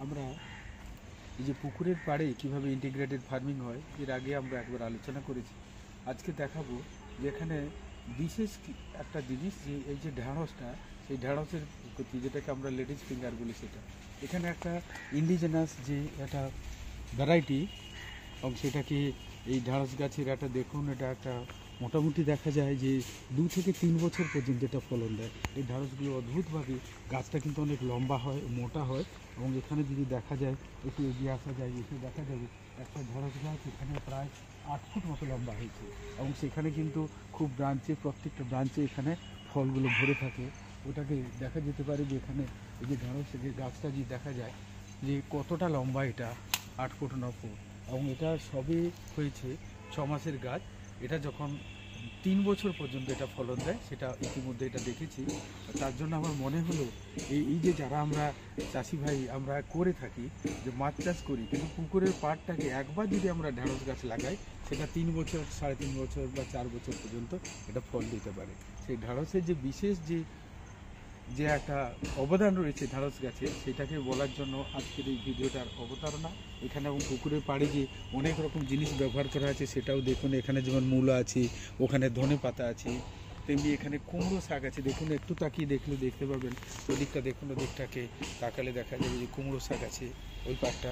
আমরা এই যে পুকুরের পাড়ে কিভাবে ইন্টিগ্রেটেড ফার্মিং হয় এর আগে আমরা একবার আলোচনা করেছি। আজকে দেখাবো যে এখানে বিশেষ একটা জিনিস, যে এই যে ঢ্যাঁড়সটা, সেই ঢ্যাঁড়সের প্রতি যেটাকে আমরা লেডিস ফিঙ্গার বলি, সেটা এখানে একটা ইন্ডিজেনাস যে একটা ভ্যারাইটি, এবং সেটাকে এই ঢ্যাঁড়স গাছের একটা দেখুন, এটা একটা মোটামুটি দেখা যায় যে 2 থেকে 3 বছর পর্যন্ত এটা ফলন দেয়। এই ঢ্যাঁড়সগুলো অদ্ভুতভাবে, গাছটা কিন্তু অনেক লম্বা হয়, মোটা হয়, এবং এখানে যদি দেখা যায়, একটু এগিয়ে আসা যায়, এসে দেখা যাবে একটা ঢ্যাঁড়স গাছ এখানে প্রায় 8 ফুট মতো লম্বা হয়েছে, এবং সেখানে কিন্তু খুব ব্রাঞ্চে, প্রত্যেকটা ব্রাঞ্চে এখানে ফলগুলো ভরে থাকে। ওটাকে দেখা যেতে পারে যে এখানে এই যে ঢ্যাঁড়সের যে গাছটা যে দেখা যায় যে কতটা লম্বা, এটা 8 ফুট 9 ফুট, এবং এটা সবে হয়েছে 6 মাসের গাছ। এটা যখন 3 বছর পর্যন্ত এটা ফলন দেয়, সেটা ইতিমধ্যে এটা দেখেছি। তার জন্য আমার মনে হলো এই যে যারা আমরা চাষি ভাই আমরা করে থাকি, যে মাছ চাষ করি, কিন্তু পুকুরের পাড়টাকে একবার যদি আমরা ঢ্যাঁড়স গাছ লাগাই, সেটা 3 বছর, 3.5 বছর বা 4 বছর পর্যন্ত এটা ফল দিতে পারে। সেই ঢ্যাঁড়সের যে বিশেষ যে একটা অবদান রয়েছে ঢ্যাঁড়স গাছে, সেটাকে বলার জন্য আজকের এই ভিডিওটার অবতারণা। এখানে এবং পুকুরের পাড়ে যে অনেক রকম জিনিস ব্যবহার করা আছে সেটাও দেখুন। এখানে যেমন মূলো আছে, ওখানে ধনে পাতা আছে, তেমনি এখানে কুমড়ো শাক আছে। দেখুন, একটু তাকিয়ে দেখলে দেখতে পাবেন, ওদিকটা দেখুন, ওদিকটাকে তাকালে দেখা যাবে যে কুমড়ো শাক আছে, ওই পাটটা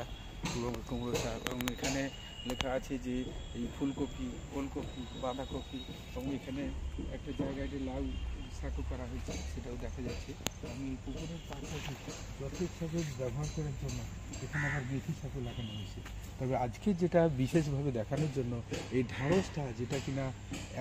কুমড়ো শাক। এবং এখানে লেখা আছে যে এই ফুলকপি, ওলকপি, বাঁধাকপি, এবং এখানে একটা জায়গায় যে লাউ শাকও করা হয়েছে, সেটাও দেখা যাচ্ছে। আমি এই পুকুরের পাশাপাশি যথেচ্ছভাবে ব্যবহার করার জন্য এখানে আবার মেথি শাকও লাগানো হয়েছে। তবে আজকে যেটা বিশেষভাবে দেখানোর জন্য, এই ঢ্যাঁড়সটা যেটা কিনা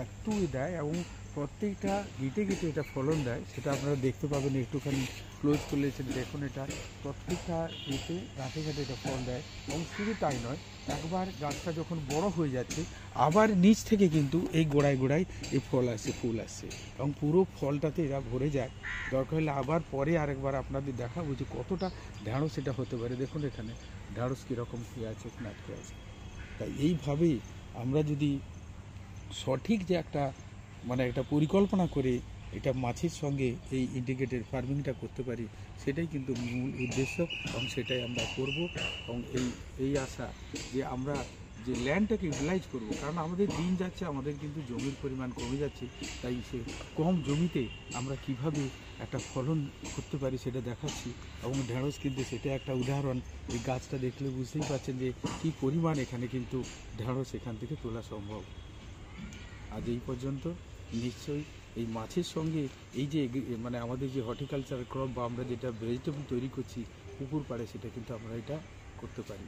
এতই দেয় এবং প্রত্যেকটা গিটে গিটে এটা ফলন দেয়, সেটা আপনারা দেখতে পাবেন। একটুখানি ক্লোজ করলে সেটা দেখুন, এটা প্রত্যেকটা গিটে গাঁটে গাঁটে এটা ফল দেয়। এবং শুধু তাই নয়, একবার গাছটা যখন বড় হয়ে যাচ্ছে, আবার নিচ থেকে কিন্তু এই গোড়ায় গোড়ায় এই ফুল আসছে, এবং পুরো ফলটাতে এরা ভরে যায়। দরকার হলে আবার পরে আরেকবার আপনাদের দেখাবো যে কতটা ঢ্যাঁড়স এটা হতে পারে। দেখুন এখানে ঢ্যাঁড়স কীরকম হয়ে আছে, নাটকে আছে। তাই এইভাবেই আমরা যদি সঠিক যে একটা একটা পরিকল্পনা করে এটা মাছের সঙ্গে এই ইন্টিগ্রেটেড ফার্মিংটা করতে পারি, সেটাই কিন্তু মূল উদ্দেশ্য, এবং সেটাই আমরা করব। এবং এই আশা যে আমরা যে ল্যান্ডটাকে ইউটিলাইজ করব, কারণ আমাদের দিন যাচ্ছে, আমাদের কিন্তু জমির পরিমাণ কমে যাচ্ছে। তাই সে কম জমিতে আমরা কিভাবে একটা ফলন করতে পারি সেটা দেখাচ্ছি। এবং ঢ্যাঁড়স কিন্তু সেটা একটা উদাহরণ। এই গাছটা দেখলে বুঝতেই পারছেন যে কী পরিমাণ এখানে কিন্তু ঢ্যাঁড়স এখান থেকে তোলা সম্ভব। আজ এই পর্যন্ত। নিশ্চয়ই এই মাছের সঙ্গে এই যে আমাদের যে হর্টিকালচার ক্রপ বা আমরা যেটা ভেজিটেবল তৈরি করছি পুকুর পাড়ে, সেটা কিন্তু আমরা এটা করতে পারি।